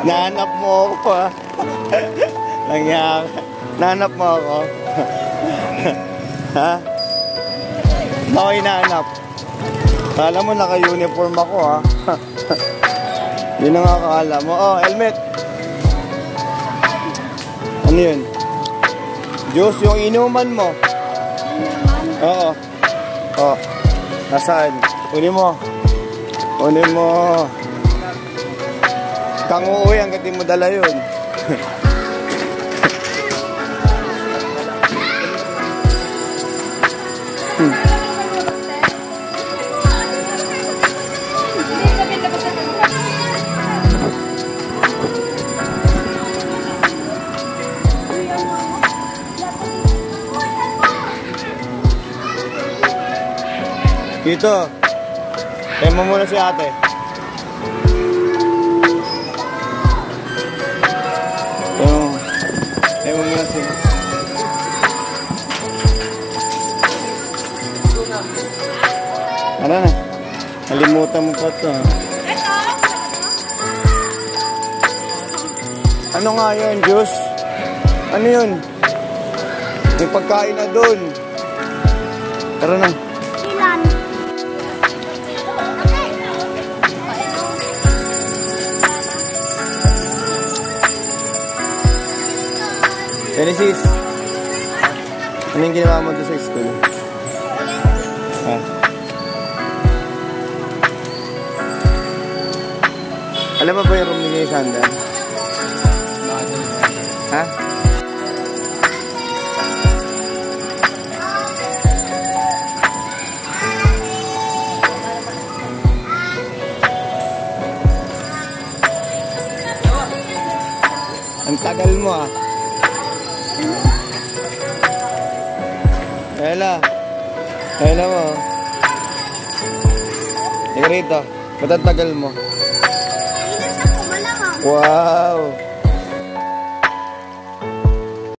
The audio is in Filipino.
Nahanap mo ako ha. Nahanap mo ako. Ha? Ako hinahanap. Kala mo naka-uniform ako ha. Yun ang akala mo. Oh, helmet. Ano yun? Juice, yung inuman mo. Oo. Oh. Nasaan? Kunin mo. Kunin mo. Kang uuwi hanggat di mo dala yun. Dito. Tayo mo muna si ate. Tayo mo muna si... Ano na? Nalimutan mo pa ito. Ano nga yun, Diyos? Ano yun? May pagkain na dun. Tara na. Ilan? Genesis, ano yung ginawa mo doon sa school? Ha? Alam mo ba yung room ni Sanda? Ha? Ang tagal mo ah. Kaya mo. Ika rito. Ba't ang tagal mo? Ayun na sa kumalang. Wow!